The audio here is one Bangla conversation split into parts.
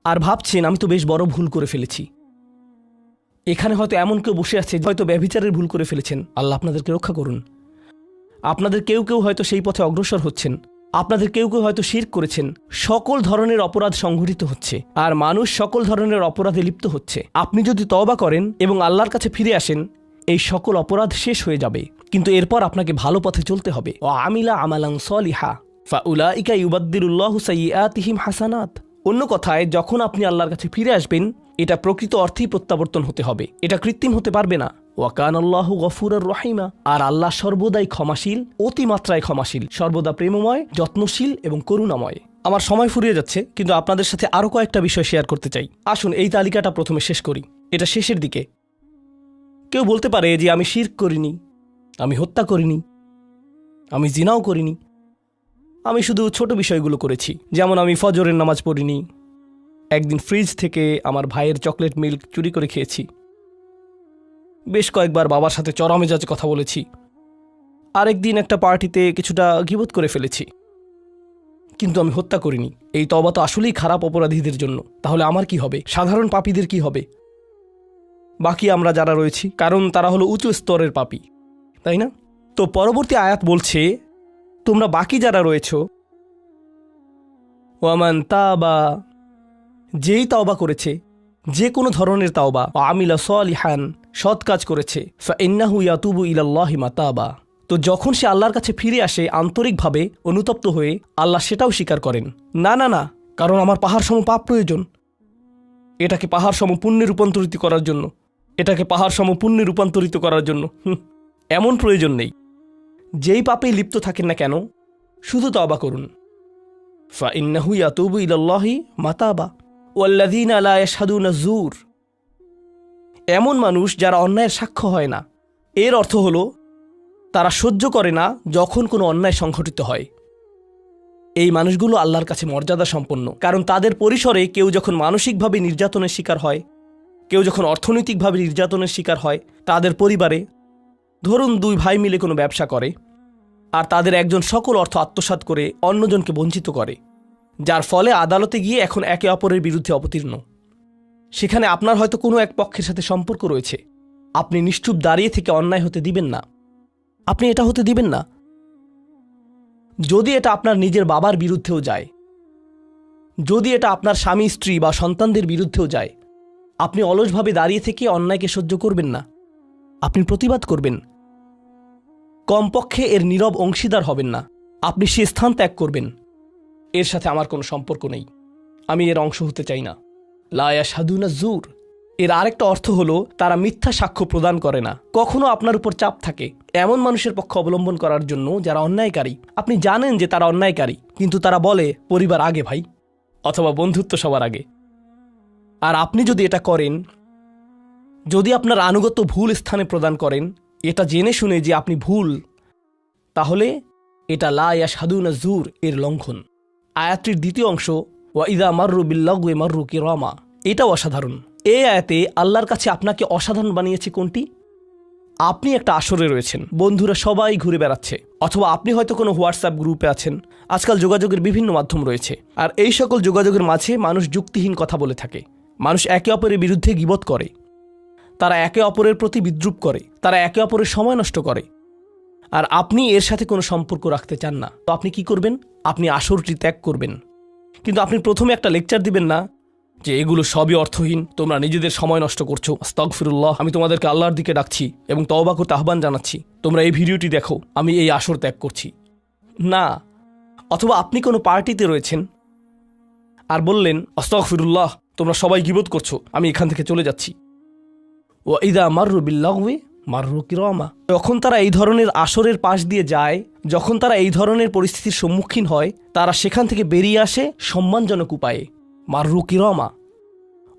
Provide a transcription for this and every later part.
আর ভাবছেন আমি তো বেশ বড় ভুল করে ফেলেছি। এখানে হয়তো এমন কেউ বসে আছে হয়তো ব্যভিচারের ভুল করে ফেলেছেন। আল্লাহ আপনাদেরকে রক্ষা করুন। আপনাদের কেউ কেউ হয়তো সেই পথে অগ্রসর হচ্ছেন, আপনাদের কেউ কেউ হয়তো শিরক করেছেন। সকল ধরনের অপরাধ সংঘটিত হচ্ছে আর মানুষ সকল ধরনের অপরাধে লিপ্ত হচ্ছে। আপনি যদি তওবা করেন এবং আল্লাহর কাছে ফিরে আসেন, এই সকল অপরাধ শেষ হয়ে যাবে। কিন্তু এরপর আপনাকে ভালো পথে চলতে হবে। ও আমিলা আমালান সলিহা ফাউলাইকা ইউবাদদিলুল্লাহু সাইয়্যাতিহিম হাসানাত। অন্য কথায়, যখন আপনি আল্লাহর কাছে ফিরে আসবেন, এটা প্রকৃত অর্থেই প্রত্যাবর্তন হতে হবে, এটা কৃত্রিম হতে পারবে না। ওয়াকানাল্লাহু গফুরুর রহিমা। আর আল্লাহ সর্বদাই ক্ষমাশীল, অতিমাত্রায় ক্ষমাশীল, সর্বদা প্রেমময়, যত্নশীল এবং করুণাময়। আমার সময় ফুরিয়ে যাচ্ছে, কিন্তু আপনাদের সাথে আরও কয়েকটা বিষয় শেয়ার করতে চাই। আসুন এই তালিকাটা প্রথমে শেষ করি, এটা শেষের দিকে। কেউ বলতে পারে যে আমি শিরক করিনি, আমি হত্যা করিনি, আমি জিনাও করিনি, আমি শুধু ছোট বিষয়গুলো করেছি। যেমন আমি ফজরের নামাজ পড়িনি, একদিন ফ্রিজ থেকে আমার ভাইয়ের চকলেট মিল্ক চুরি করে খেয়েছি, বেশ কয়েকবার বাবার সাথে চড়া মেজাজে কথা বলেছি, আরেকদিন একটা পার্টিতে কিছুটা গীবত করে ফেলেছি। কিন্তু আমি হত্যা করিনি। এই তওবা তো আসলেই খারাপ অপরাধীদের জন্য। তাহলে আমার কি হবে? সাধারণ পাপীদের কি হবে? বাকি আমরা যারা রয়েছি, কারণ তারা হলো উঁচু স্তরের পাপী, তাই না? তো পরবর্তী আয়াত বলছে, তোমরা বাকি যারা রয়েছ, ওয়ামান তাবা, যেই তাওবা করেছে, যে কোনো ধরনের তাওবা, আমিলা সলিহান, সৎ কাজ করেছে, ফাইন্নাহু ইয়াতুবু ইলাল্লাহি মাতাবা। তো যখন সে আল্লাহর কাছে ফিরে আসে আন্তরিকভাবে, অনুতপ্ত হয়ে, আল্লাহ সেটাও স্বীকার করেন। না না না, কারণ আমার পাহাড় সম পাপ প্রয়োজন, এটাকে পাহাড় সম পুণ্যে রূপান্তরিত করার জন্য, এটাকে পাহাড় সম পুণ্যে রূপান্তরিত করার জন্য এমন প্রয়োজন নেই। যেই পাপেই লিপ্ত থাকেন না কেন, শুধু তওবা করুন। ফাইন্নাহু ইয়াতুবু ইলাল্লাহি মাতাবা ওয়াল্লাযীনা লা ইয়াশহাদুনা যুর। এমন মানুষ যারা অন্যায়ের সাক্ষ্য হয় না। এর অর্থ হলো তারা সহ্য করে না যখন কোনো অন্যায় সংঘটিত হয়। এই মানুষগুলো আল্লাহর কাছে মর্যাদা সম্পন্ন, কারণ তাদের পরিসরে কেউ যখন মানসিকভাবে নির্যাতনের শিকার হয়, কেউ যখন অর্থনৈতিকভাবে নির্যাতনের শিকার হয়, তাদের পরিবারে, ধরুন দুই ভাই মিলে কোনো ব্যবসা করে আর তাদের একজন সকল অর্থ আত্মসাৎ করে অন্যজনকে বঞ্চিত করে, যার ফলে আদালতে গিয়ে এখন একে অপরের বিরুদ্ধে অবতীর্ণ। সেখানে আপনার হয়তো কোনো এক পক্ষের সাথে সম্পর্ক রয়েছে, আপনি নিশ্চুপ দাঁড়িয়ে থেকে অন্যায় হতে দিবেন না। আপনি এটা হতে দিবেন না। যদি এটা আপনার নিজের বাবার বিরুদ্ধেও যায়, যদি এটা আপনার স্বামী স্ত্রী বা সন্তানদের বিরুদ্ধেও যায়, আপনি অলসভাবে দাঁড়িয়ে থেকে অন্যায়কে সহ্য করবেন না, আপনি প্রতিবাদ করবেন। কমপক্ষে এর নীরব অংশীদার হবেন না, আপনি সে স্থান ত্যাগ করবেন। এর সাথে আমার কোনো সম্পর্ক নেই, আমি এর অংশ হতে চাই না। লা ইয়াশহাদুনা যুর, এর আরেকটা অর্থ হলো তারা মিথ্যা সাক্ষ্য প্রদান করে না। কখনো আপনার উপর চাপ থাকে এমন মানুষের পক্ষ অবলম্বন করার জন্য যারা অন্যায়কারী। আপনি জানেন যে তারা অন্যায়কারী, কিন্তু তারা বলে পরিবার আগে ভাই, অথবা বন্ধুত্ব সবার আগে। আর আপনি যদি এটা করেন, যদি আপনার আনুগত্য ভুল স্থানে প্রদান করেন, এটা জেনে শুনে যে আপনি ভুল, তাহলে এটা লা ইয়াশহাদুনা যুর এর লঙ্ঘন। আয়াতটির দ্বিতীয় অংশ, ওয়া ইযা মাররু বিল্লাগওয়ি মাররু কিরামা, এটাও অসাধারণ। এই আয়াতে আল্লাহর কাছে আপনাকে অসাধারণ বানিয়েছে কোনটি? আপনি একটা আসরে রয়েছেন, বন্ধুরা সবাই ঘুরে বেড়াচ্ছে, অথবা আপনি হয়তো কোনো হোয়াটসঅ্যাপ গ্রুপে আছেন। আজকাল যোগাযোগের বিভিন্ন মাধ্যম রয়েছে, আর এই সকল যোগাযোগের মাঝে মানুষ যুক্তিহীন কথা বলে থাকে। মানুষ একে অপরের বিরুদ্ধে গীবত করে, তারা একে অপরের প্রতি বিদ্রূপ করে, তারা একে অপরের সময় নষ্ট করে। আর আপনি এর সাথে কোনো সম্পর্ক রাখতে চান না, তো আপনি কি করবেন? আপনি আসরটি ত্যাগ করবেন। কিন্তু আপনি প্রথমে একটা লেকচার দিবেন না যে এগুলো সবই অর্থহীন, তোমরা নিজেদের সময় নষ্ট করছো, আস্তাগফিরুল্লাহ, আমি তোমাদেরকে আল্লাহর দিকে ডাকছি এবং তওবা করতে আহ্বান জানাচ্ছি, তোমরা এই ভিডিওটি দেখো, আমি এই আসর ত্যাগ করছি না। অথবা আপনি কোনো পার্টিতে রয়েছেন আর বললেন আস্তাগফিরুল্লাহ, তোমরা সবাই গীবত করছো, আমি এখান থেকে চলে যাচ্ছি। ওয়া ইযা মাররু বিল্লাগওয়ি মাররু কিরামা, যখন তারা এই ধরনের আসরের পাশ দিয়ে যায়, যখন তারা এই ধরনের পরিস্থিতির সম্মুখীন হয়, তারা সেখান থেকে বেরিয়ে আসে সম্মানজনক উপায়ে, মাররু কিরামা।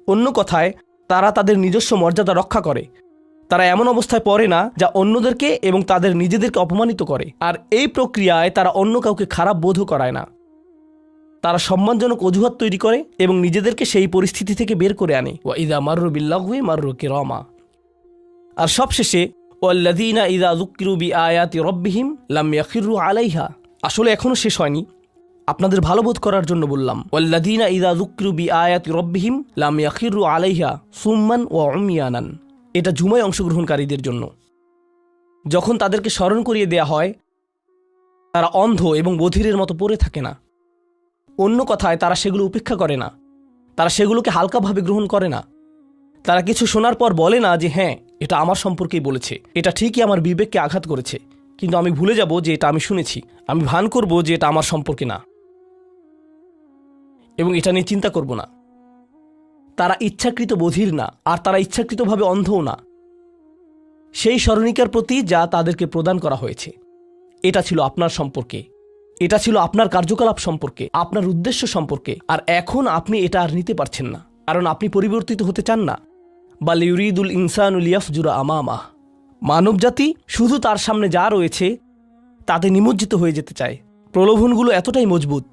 অন্য কথায়, তারা তাদের নিজস্ব মর্যাদা রক্ষা করে। তারা এমন অবস্থায় পড়ে না যা অন্যদেরকে এবং তাদের নিজেদেরকে অপমানিত করে। আর এই প্রক্রিয়ায় তারা অন্য কাউকে খারাপ বোধও করায় না। তারা সম্মানজনক অজুহাত তৈরি করে এবং নিজেদেরকে সেই পরিস্থিতি থেকে বের করে আনে। ওয়া ইযা মাররু বিল্লাগওয়ি মাররু কিরামা। আর সবশেষে, ওয়াল্লাযীনা ইযা যুক্কিরু বিআয়াতি রাব্বিহিম লাম ইয়াখিরু আলাইহা। আসলে এখনও শেষ হয়নি, আপনাদের ভালো বোধ করার জন্য বললাম। ওয়াল্লাযীনা ইযা যুকিরু বিআয়াতি রাব্বিহিম লাম ইয়াখিরু আলাইহা সুম্মান ওয়া উময়ানান। এটা জুমায় অংশগ্রহণকারীদের জন্য। যখন তাদেরকে স্মরণ করিয়ে দেয়া হয়, তারা অন্ধ এবং বধিরের মতো পড়ে থাকে না। অন্য কথায়, তারা সেগুলো উপেক্ষা করে না, তারা সেগুলোকে হালকাভাবে গ্রহণ করে না। তারা কিছু শোনার পর বলে না যে হ্যাঁ, এটা আমার সম্পর্কেই বলেছে, এটা ঠিকই আমার বিবেককে আঘাত করেছে, কিন্তু আমি ভুলে যাব যে এটা আমি শুনেছি। আমি ভান করব যে এটা আমার সম্পর্কে না এবং এটা নিয়ে চিন্তা করব না। তারা ইচ্ছাকৃত বধির না, আর তারা ইচ্ছাকৃতভাবে অন্ধও না। সেই স্মরণিকার প্রতি যা তাদেরকে প্রদান করা হয়েছে, এটা ছিল আপনার সম্পর্কে, এটা ছিল আপনার কার্যকলাপ সম্পর্কে, আপনার উদ্দেশ্য সম্পর্কে। আর এখন আপনি এটা আর নিতে পারছেন না, কারণ আপনি পরিবর্তিত হতে চান না। বাল ইউরিদুল ইনসানু লিয়াফজুরা আমামাহ। মানবজাতি শুধু তার সামনে যা রয়েছে তাতে নিমজ্জিত হয়ে যেতে চায়। প্রলোভনগুলো এতটাই মজবুত।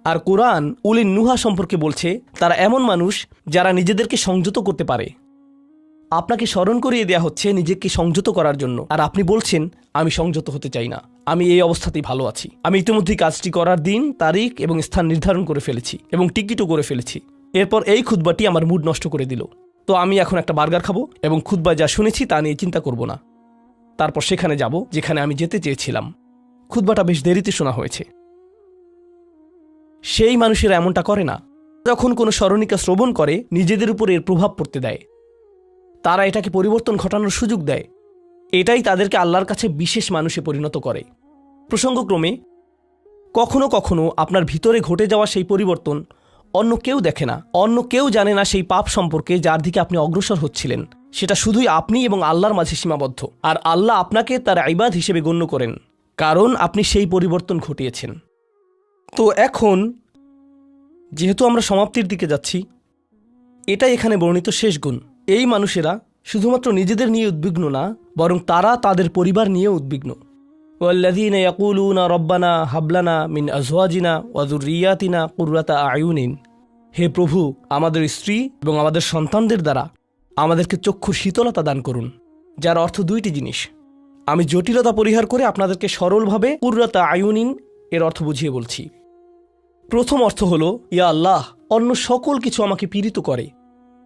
আর কোরআন উলিন নুহা সম্পর্কে বলছে, তারা এমন মানুষ যারা নিজেদেরকে সংযত করতে পারে। আপনাকে স্মরণ করিয়ে দেয়া হচ্ছে নিজেকে সংযত করার জন্য, আর আপনি বলছেন আমি সংযত হতে চাই না, আমি এই অবস্থাতেই ভালো আছি। আমি ইতিমধ্যেই কাজটি করার দিন, তারিখ এবং স্থান নির্ধারণ করে ফেলেছি এবং টিকিটও করে ফেলেছি। এরপর এই খুতবাটি আমার মুড নষ্ট করে দিল। তো আমি এখন একটা বার্গার খাবো এবং খুতবায় যা শুনেছি তা নিয়ে চিন্তা করব না। তারপর সেখানে যাব যেখানে আমি যেতে চেয়েছিলাম। খুতবাটা বেশ দেরিতে শোনা হয়েছে। সেই মানুষেরা এমনটা করে না। যখন কোনো স্মরণিকা শ্রবণ করে, নিজেদের উপর এর প্রভাব পড়তে দেয়। তারা এটাকে পরিবর্তন ঘটানোর সুযোগ দেয়। এটাই তাদেরকে আল্লাহর কাছে বিশেষ মানুষে পরিণত করে। প্রসঙ্গক্রমে কখনো কখনো আপনার ভিতরে ঘটে যাওয়া সেই পরিবর্তন অন্য কেউ দেখে না, অন্য কেউ জানে না সেই পাপ সম্পর্কে যার দিকে আপনি অগ্রসর হচ্ছিলেন। সেটা শুধুই আপনি এবং আল্লাহর মাঝে সীমাবদ্ধ। আর আল্লাহ আপনাকে তার ইবাদ হিসেবে গণ্য করেন, কারণ আপনি সেই পরিবর্তন ঘটিয়েছেন। তো এখন যেহেতু আমরা সমাপ্তির দিকে যাচ্ছি, এটাই এখানে বর্ণিত শেষ গুণ। এই মানুষেরা শুধুমাত্র নিজেদের নিয়ে উদ্বিগ্ন না, বরং তারা তাদের পরিবার নিয়ে উদ্বিগ্ন। ওয়াল্লাযীনা ইয়াকুলুনা রব্বানা হাবলানা মিন আজওয়াজিনা ওয়া যুররিয়াতিনা কুররাতা আয়ুনিন। হে প্রভু, আমাদের স্ত্রী এবং আমাদের সন্তানদের দ্বারা আমাদেরকে চক্ষুর শীতলতা দান করুন। যার অর্থ দুইটি জিনিস। আমি জটিলতা পরিহার করে আপনাদেরকে সরলভাবে কুররাতা আয়ুনিন এর অর্থ বুঝিয়ে বলছি। প্রথম অর্থ হলো, ইয়া আল্লাহ, অন্য সকল কিছু আমাকে পীড়িত করে,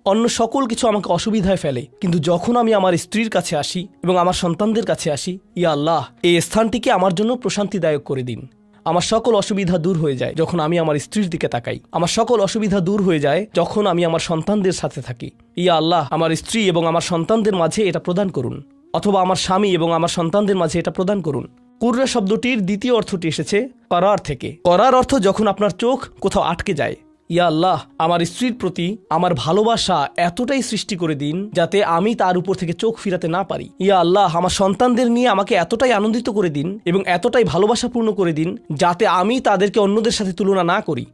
অন্য সকল কিছু আমাকে অসুবিধায় ফেলে, কিন্তু যখন আমি আমার স্ত্রীর কাছে আসি এবং আমার সন্তানদের কাছে আসি, ইয়া আল্লাহ, এই স্থানটিকে আমার জন্য প্রশান্তিদায়ক করে দিন। আমার সকল অসুবিধা দূর হয়ে যায় যখন আমি আমার স্ত্রীর দিকে তাকাই। আমার সকল অসুবিধা দূর হয়ে যায় যখন আমি আমার সন্তানদের সাথে থাকি। ইয়া আল্লাহ, আমার স্ত্রী এবং আমার সন্তানদের মাঝে এটা প্রদান করুন, অথবা আমার স্বামী এবং আমার সন্তানদের মাঝে এটা প্রদান করুন। কুররা শব্দটির দ্বিতীয় অর্থটি এসেছে করার থেকে। করার অর্থ যখন আপনার চোখ কোথাও আটকে যায়। ইয়া আল্লাহ, আমার স্ত্রীর প্রতি আমার ভালোবাসা এতটাই সৃষ্টি করে দিন যাতে আমি তার উপর থেকে চোখ ফিরাতে না পারি। ইয়া আল্লাহ, আমার সন্তানদের নিয়ে আমাকে এতটাই আনন্দিত করে দিন এবং এতটাই ভালোবাসাপূর্ণ করে দিন যাতে আমি তাদেরকে অন্যদের সাথে তুলনা না করি।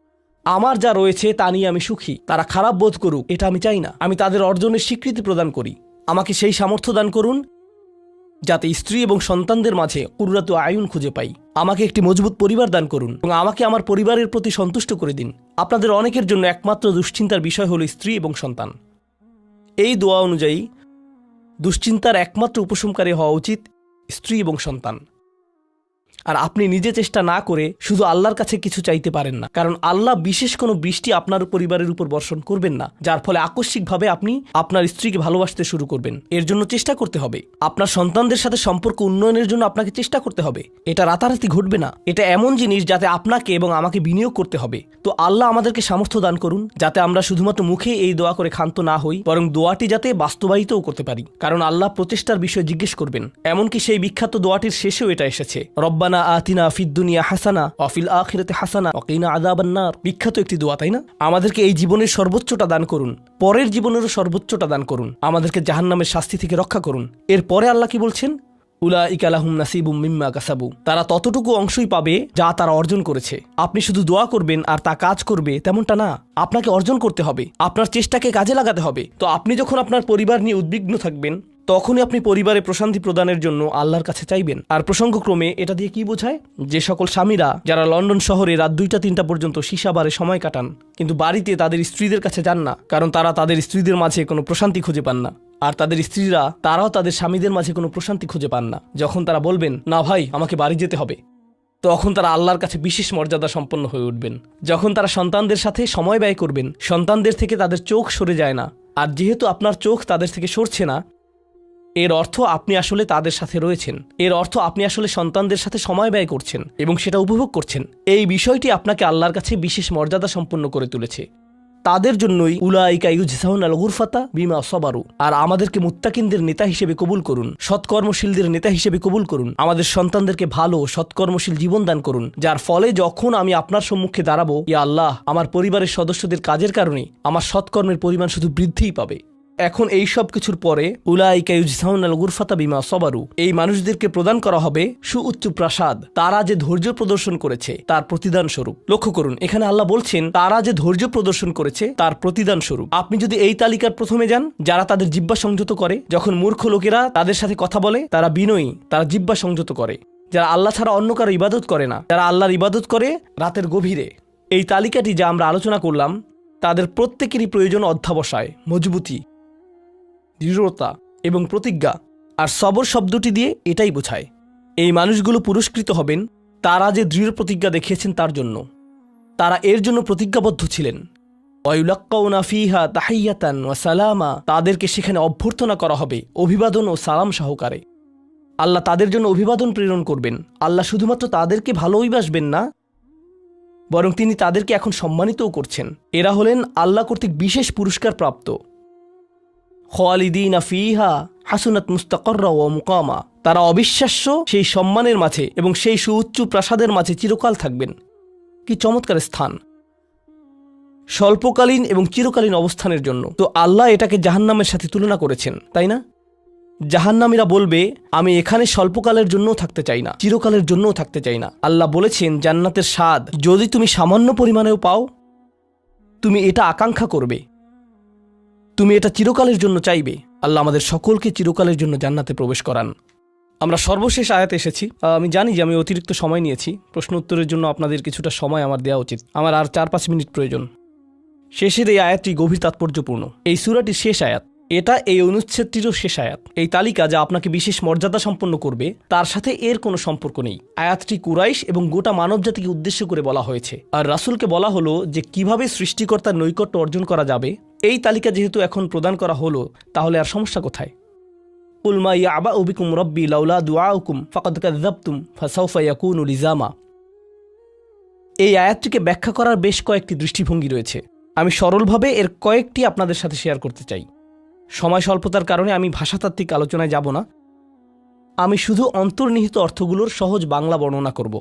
আমার যা রয়েছে তা নিয়ে আমি সুখী। তারা খারাপ বোধ করুক, এটা আমি চাই না। আমি তাদের অর্জনের স্বীকৃতি প্রদান করি। আমাকে সেই সামর্থ্য দান করুন যাতে স্ত্রী এবং সন্তানদের মাঝে কুররাতু আয়ুন খুঁজে পাই। আমাকে একটি মজবুত পরিবার দান করুন এবং আমাকে আমার পরিবারের প্রতি সন্তুষ্ট করে দিন। আপনাদের অনেকের জন্য একমাত্র দুশ্চিন্তার বিষয় হলো স্ত্রী এবং সন্তান। এই দোয়া অনুযায়ী দুশ্চিন্তার একমাত্র উপশমকারী হওয়া উচিত স্ত্রী এবং সন্তান। আর আপনি নিজে চেষ্টা না করে শুধু আল্লাহর কাছে কিছু চাইতে পারেন না, কারণ আল্লাহ বিশেষ কোনো বৃষ্টি আপনার পরিবারের উপর বর্ষণ করবেন না যার ফলে আকস্মিকভাবে আপনি আপনার স্ত্রীকে ভালোবাসতে শুরু করবেন। এর জন্য চেষ্টা করতে হবে। আপনার সন্তানদের সাথে সম্পর্ক উন্নয়নের জন্য আপনাকে চেষ্টা করতে হবে। এটা রাতারাতি ঘটবে না। এটা এমন জিনিস যাতে আপনাকে এবং আমাকে বিনিয়োগ করতে হবে। তো আল্লাহ আমাদেরকে সামর্থ্য দান করুন যাতে আমরা শুধুমাত্র মুখে এই দোয়া করে ক্ষান্ত না হই, বরং দোয়াটি যাতে বাস্তবায়িতও করতে পারি, কারণ আল্লাহ প্রচেষ্টার বিষয়ে জিজ্ঞেস করবেন। এমনকি সেই বিখ্যাত দোয়াটির শেষেও এটা এসেছে, রব্বানা আতিনা ফিদ দুনিয়া হাসানা ওয়া ফিল আখিরাতি হাসানা ওয়া কিনা আযাবান নার। বিখ্যাত একটি দোয়া, তাই না? আমাদেরকে এই জীবনের সর্বোচ্চটা দান করুন, পরের জীবনেরও সর্বোচ্চটা দান করুন, আমাদেরকে জাহান্নামের শাস্তি থেকে রক্ষা করুন। এরপরে আল্লাহ কি বলছেন? উলাইকা লাহুম নাসিবুম মিম্মা কাসাবু। তারা ততটুকু অংশই পাবে যা তারা অর্জন করেছে। আপনি শুধু দোয়া করবেন আর তা কাজ করবে তেমনটা না। আপনাকে অর্জন করতে হবে, আপনার চেষ্টাকে কাজে লাগাতে হবে। তো আপনি যখন আপনার পরিবার নিয়ে উদ্বিগ্ন থাকবেন, তখনই আপনি পরিবারে প্রশান্তি প্রদানের জন্য আল্লাহর কাছে চাইবেন। আর প্রসঙ্গক্রমে এটা দিয়ে কি বোঝায়? যে সকল স্বামীরা যারা লন্ডন শহরে রাত 2টা-3টা পর্যন্ত সীসা বারে সময় কাটান, কিন্তু বাড়িতে তাদের স্ত্রীদের কাছে যান না, কারণ তারা তাদের স্ত্রীদের মাঝে কোনো প্রশান্তি খুঁজে পান না। আর তাদের স্ত্রীরা তারাও তাদের স্বামীদের মাঝে কোনো প্রশান্তি খুঁজে পান না। যখন তারা বলবেন, না ভাই, আমাকে বাড়ি যেতে হবে, তখন তারা আল্লাহর কাছে বিশেষ মর্যাদা সম্পন্ন হয়ে উঠবেন। যখন তারা সন্তানদের সাথে সময় ব্যয় করবেন, সন্তানদের থেকে তাদের চোখ সরে যায় না, আর যেহেতু আপনার চোখ তাদের থেকে সরছে না, এর অর্থ আপনি আসলে তাদের সাথে রয়েছেন, এর অর্থ আপনি আসলে সন্তানদের সাথে সময় ব্যয় করছেন এবং সেটা উপভোগ করছেন। এই বিষয়টি আপনাকে আল্লাহর কাছে বিশেষ মর্যাদা সম্পন্ন করে তুলেছে। তাদের জন্যই উলাইকা ইউজসাউনাল গুরফাতা বিমা সাবারু। আর আমাদেরকে মুত্তাকিনদের নেতা হিসেবে কবুল করুন, সৎকর্মশীলদের নেতা হিসেবে কবুল করুন। আমাদের সন্তানদেরকে ভালো সৎকর্মশীল জীবন দান করুন, যার ফলে যখন আমি আপনার সম্মুখে দাঁড়াবো, ইয়া আল্লাহ, আমার পরিবারের সদস্যদের কাজের কারণে আমার সৎকর্মের পরিমাণ শুধু বৃদ্ধিই পাবে। এখন এই সব কিছুর পরে উলাইকা ইউজসাউনাল গুরফাতা বিমা সাবারু, এই মানুষদেরকে প্রদান করা হবে সুউচ্চ প্রাসাদ, তারা যে ধৈর্য প্রদর্শন করেছে তার প্রতিদান স্বরূপ। লক্ষ্য করুন, এখানে আল্লাহ বলছেন তারা যে ধৈর্য প্রদর্শন করেছে তার প্রতিদান স্বরূপ। আপনি যদি এই তালিকার প্রথমে যান, যারা তাদের জিহ্বা সংযত করে, যখন মূর্খ লোকেরা তাদের সাথে কথা বলে তারা বিনয়ী, তারা জিহ্বা সংযত করে, যারা আল্লাহ ছাড়া অন্য কারো ইবাদত করে না, যারা আল্লাহর ইবাদত করে রাতের গভীরে, এই তালিকাটি যা আমরা আলোচনা করলাম তাদের প্রত্যেকেরই প্রয়োজন অধ্যাবসায়, মজবুতি, দৃঢ়তা এবং প্রতিজ্ঞা। আর সবর শব্দটি দিয়ে এটাই বোঝায়। এই মানুষগুলো পুরস্কৃত হবেন তারা যে দৃঢ় প্রতিজ্ঞা দেখিয়েছেন তার জন্য, তারা এর জন্য প্রতিজ্ঞাবদ্ধ ছিলেন। ওয়ায়ুলাক্কাউনা ফিহা তাহিয়াতান ওয়া সালামা, তাদেরকে সেখানে অভ্যর্থনা করা হবে অভিবাদন ও সালাম সহকারে। আল্লাহ তাদের জন্য অভিবাদন প্রেরণ করবেন। আল্লাহ শুধুমাত্র তাদেরকে ভালোবাসবেন না, বরং তিনি তাদেরকে এখন সম্মানিতও করছেন। এরা হলেন আল্লাহ কর্তৃক বিশেষ পুরস্কার প্রাপ্ত। খালিদিনা ফিহা হাসুনাত মুস্তাকাররা ওয়া মুকামা, তারা অবিশ্বাস্য সেই সম্মানের মাঝে এবং সেই সুউচ্চ প্রাসাদের মাঝে চিরকাল থাকবেন। কি চমৎকার স্থান! স্বল্পকালীন এবং চিরকালীন অবস্থানের জন্য। তো আল্লাহ এটাকে জাহান্নামের সাথে তুলনা করেছেন, তাই না? জাহান্নামীরা বলবে, আমি এখানে স্বল্পকালের জন্যও থাকতে চাই না, চিরকালের জন্যও থাকতে চাই না। আল্লাহ বলেছেন, জান্নাতের স্বাদ যদি তুমি সামান্য পরিমাণেও পাও, তুমি এটা আকাঙ্ক্ষা করবে, তুমি এটা চিরকালের জন্য চাইবে। আল্লাহ আমাদের সকলকে চিরকালের জন্য জান্নাতে প্রবেশ করান। আমরা সর্বশেষ আয়াতে এসেছি। আমি জানি যে আমি অতিরিক্ত সময় নিয়েছি, প্রশ্ন উত্তরের জন্য আপনাদের কিছুটা সময় আমার দেওয়া উচিত। আমার আর 4-5 মিনিট প্রয়োজন। শেষের এই আয়াতটি গভীর তাৎপর্যপূর্ণ। এই সূরাটির শেষ আয়াত, এটা এই অনুচ্ছেদটিরও শেষ আয়াত। এই তালিকা যা আপনাকে বিশেষ মর্যাদা সম্পন্ন করবে তার সাথে এর কোনো সম্পর্ক নেই। আয়াতটি কুরাইশ এবং গোটা মানবজাতিকে উদ্দেশ্য করে বলা হয়েছে, আর রাসূলকে বলা হলো যে কিভাবে সৃষ্টিকর্তার নৈকট্য অর্জন করা যাবে। এই তালিকা যেহেতু এখন প্রদান করা হলো, তাহলে আর সমস্যা কোথায়? কুল মা ইয়াবাউ বিকুম রাব্বি লাউলা দুআউকুম ফাকাদ কাযযাবতুম ফাসাউফা ইয়াকুনু লিজামা। এই আয়াতটিকে ব্যাখ্যা করার বেশ কয়েকটি দৃষ্টিভঙ্গি রয়েছে। আমি সরলভাবে এর কয়েকটি আপনাদের সাথে শেয়ার করতে চাই। সময় স্বল্পতার কারণে আমি ভাষাতাত্ত্বিক আলোচনায় যাব না, আমি শুধু অন্তর্নিহিত অর্থগুলোর সহজ বাংলা বর্ণনা করব।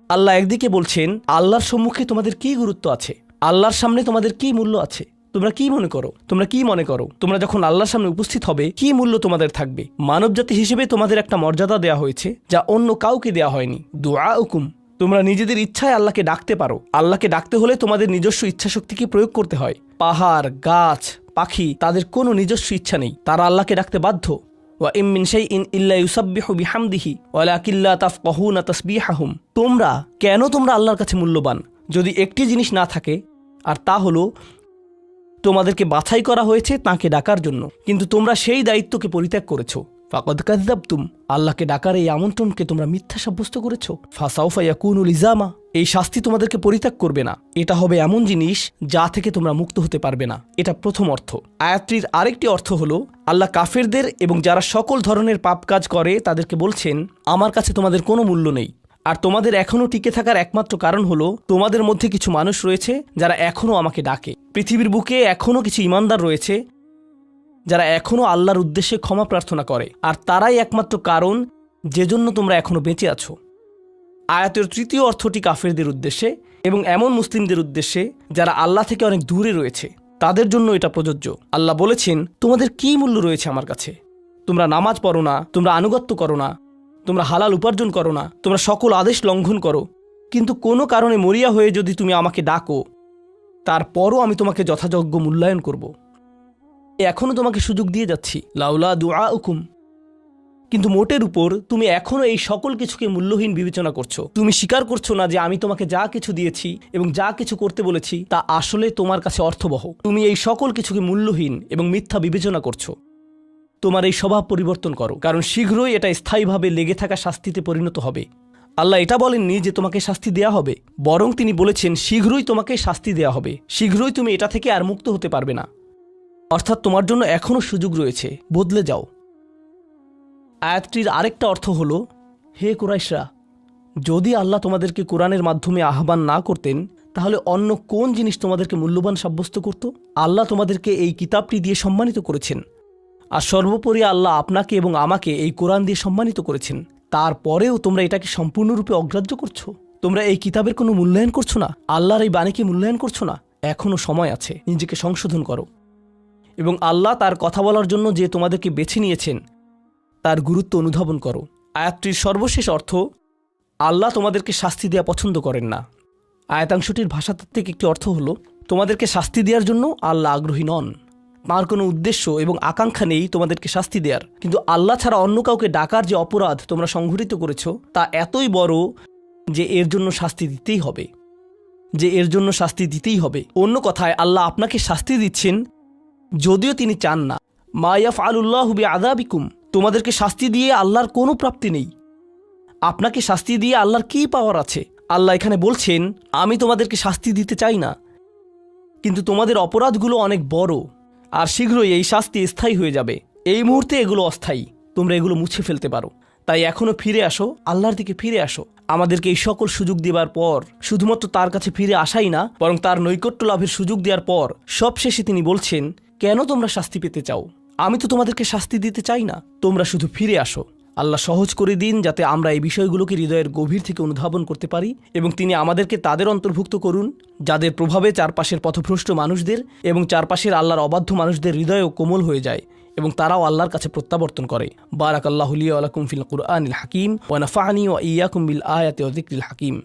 আল্লাহ একদিকে বলছেন, আল্লাহর সম্মুখে তোমাদের কি গুরুত্ব আছে, আল্লাহর সামনে তোমাদের কি মূল্য আছে, তোমরা কি মনে করো, তোমরা যখন আল্লাহর সামনে উপস্থিত হবে কি মূল্য তোমাদের থাকবে। মানবজাতি হিসেবে তোমাদের একটা মর্যাদা দেওয়া হয়েছে যা অন্য কাউকে দেওয়া হয়নি। দুআউকুম, তোমরা নিজেদের ইচ্ছায় আল্লাহকে ডাকতে পারো। আল্লাহকে ডাকতে হলে তোমাদের নিজস্ব ইচ্ছাশক্তিকে প্রয়োগ করতে হয়। পাহাড়, গাছ, পাখি, তাদের কোনো নিজস্ব ইচ্ছা নেই, তারা আল্লাহকে ডাকতে বাধ্য। ওয়া ইম মিন শাইইন ইল্লা ইউসাব্বিহু বিহামদিহি ওয়ালাকিন লা তাফকাহুনা তাসবিহাহুম। তোমরা আল্লাহর কাছে মূল্যবান যদি একটি জিনিস না থাকে, আর তা হলো তোমাদেরকে বাছাই করা হয়েছে তাঁকে ডাকার জন্য, কিন্তু তোমরা সেই দায়িত্বকে পরিত্যাগ করেছো। ফাকাদ কাযযাবতুম, আল্লাহকে ডাকার এই আমন্ত্রণকে তোমরা মিথ্যা সাব্যস্ত করেছো। ফাসাউফা ইয়াকুনু লিজামা, এই শাস্তি তোমাদেরকে পরিত্যাগ করবে না। এটা হবে এমন জিনিস যা থেকে তোমরা মুক্ত হতে পারবে না। এটা প্রথম অর্থ। আয়াতটির আরেকটি অর্থ হলো, আল্লাহ কাফেরদের এবং যারা সকল ধরনের পাপ কাজ করে তাদেরকে বলছেন, আমার কাছে তোমাদের কোনো মূল্য নেই। আর তোমাদের এখনও টিকে থাকার একমাত্র কারণ হলো তোমাদের মধ্যে কিছু মানুষ রয়েছে যারা এখনও আমাকে ডাকে। পৃথিবীর বুকে এখনও কিছু ইমানদার রয়েছে যারা এখনও আল্লাহর উদ্দেশ্যে ক্ষমা প্রার্থনা করে, আর তারাই একমাত্র কারণ যে জন্য তোমরা এখনও বেঁচে আছো। আয়াতের তৃতীয় অর্থটি কাফেরদের উদ্দেশ্যে এবং এমন মুসলিমদের উদ্দেশ্যে যারা আল্লাহ থেকে অনেক দূরে রয়েছে, তাদের জন্য এটা প্রযোজ্য। আল্লাহ বলেছেন, তোমাদের কী মূল্য রয়েছে আমার কাছে? তোমরা নামাজ পড়ো না, তোমরা আনুগত্য করো না, তোমরা হালাল উপার্জন করো না, তোমরা সকল আদেশ লঙ্ঘন করো, কিন্তু কোনো কারণে মরিয়া হয়ে যদি তুমি আমাকে ডাকো, তারপরও আমি তোমাকে যথাযোগ্য মূল্যায়ন করব। এখনও তোমাকে সুযোগ দিয়ে যাচ্ছি, লাউলা দুআউকুম, কিন্তু মোটের উপর তুমি এখনও এই সকল কিছুকে মূল্যহীন বিবেচনা করছো। তুমি স্বীকার করছো না যে আমি তোমাকে যা কিছু দিয়েছি এবং যা কিছু করতে বলেছি তা আসলে তোমার কাছে অর্থবহ। তুমি এই সকল কিছুকে মূল্যহীন এবং মিথ্যা বিবেচনা করছো। তোমার এই স্বভাব পরিবর্তন করো, কারণ শীঘ্রই এটা স্থায়ীভাবে লেগে থাকা শাস্তিতে পরিণত হবে। আল্লাহ এটা বলেননি যে তোমাকে শাস্তি দেয়া হবে, বরং তিনি বলেছেন শীঘ্রই তোমাকে শাস্তি দেয়া হবে, শীঘ্রই তুমি এটা থেকে আর মুক্ত হতে পারবে না। অর্থাৎ তোমার জন্য এখনও সুযোগ রয়েছে, বদলে যাও। আয়াতটির আরেকটা অর্থ হলো, হে কুরাইশরা, যদি আল্লাহ তোমাদেরকে কোরআনের মাধ্যমে আহ্বান না করতেন তাহলে অন্য কোন জিনিস তোমাদেরকে মূল্যবান সাব্যস্ত করত? আল্লাহ তোমাদেরকে এই কিতাবটি দিয়ে সম্মানিত করেছেন, আর সর্বোপরি আল্লাহ আপনাকে এবং আমাকে এই কোরআন দিয়ে সম্মানিত করেছেন। তারপরেও তোমরা এটাকে সম্পূর্ণরূপে অগ্রাহ্য করছো। তোমরা এই কিতাবের কোনো মূল্যায়ন করছো না, আল্লাহর এই বাণীকে মূল্যায়ন করছো না। এখনও সময় আছে, নিজেকে সংশোধন করো। এবং আল্লাহ তার কথা বলার জন্য যে তোমাদেরকে বেছে নিয়েছেন তার গুরুত্ব অনুধাবন করো। আয়াতটির সর্বশেষ অর্থ, আল্লাহ তোমাদেরকে শাস্তি দেওয়া পছন্দ করেন না। আয়াতাংশটির ভাষাতাত্ত্বিক একটি অর্থ হলো, তোমাদেরকে শাস্তি দেওয়ার জন্য আল্লাহ আগ্রহী নন। তাঁর কোনো উদ্দেশ্য এবং আকাঙ্ক্ষা নেই তোমাদেরকে শাস্তি দেওয়ার। কিন্তু আল্লাহ ছাড়া অন্য কাউকে ডাকার যে অপরাধ তোমরা সংঘটিত করেছ তা এতই বড় যে এর জন্য শাস্তি দিতেই হবে। অন্য কথায় আল্লাহ আপনাকে শাস্তি দিচ্ছেন যদিও তিনি চান না। মা ইয়াফআলুল্লাহু বিআযাবিকুম, তোমাদেরকে শাস্তি দিয়ে আল্লাহর কোনো প্রাপ্তি নেই। আপনাকে শাস্তি দিয়ে আল্লাহর কী পাওয়ার আছে? আল্লাহ এখানে বলছেন, আমি তোমাদেরকে শাস্তি দিতে চাই না, কিন্তু তোমাদের অপরাধগুলো অনেক বড়, আর শীঘ্রই এই শাস্তি স্থায়ী হয়ে যাবে। এই মুহূর্তে এগুলো অস্থায়ী, তোমরা এগুলো মুছে ফেলতে পারো। তাই এখনও ফিরে আসো, আল্লাহর দিকে ফিরে আসো। আমাদেরকে এই সকল সুযোগ দেবার পর শুধুমাত্র তার কাছে ফিরে আসাই না, বরং তার নৈকট্য লাভের সুযোগ দেওয়ার পর সবশেষে তিনি বলছেন, কেন তোমরা শাস্তি পেতে চাও? আমি তো তোমাদেরকে শাস্তি দিতে চাই না, তোমরা শুধু ফিরে আসো। আল্লাহ সহজ করে দিন যাতে আমরা এই বিষয়গুলোকে হৃদয়ের গভীর থেকে অনুধাবন করতে পারি, এবং তিনি আমাদেরকে তাদের অন্তর্ভুক্ত করুন যাদের প্রভাবে চারপাশের পথভ্রষ্ট মানুষদের এবং চারপাশের আল্লাহর অবাধ্য মানুষদের হৃদয়ও কোমল হয়ে যায় এবং তারাও আল্লাহর কাছে প্রত্যাবর্তন করে। বারাকাল্লাহু লি ওয়া লাকুম ফিল কুরআনিল হাকিম ওয়া নাফা'নি ওয়া ইয়্যাকুম বিল আয়াতি ওয়া যিকরিল হাকিম।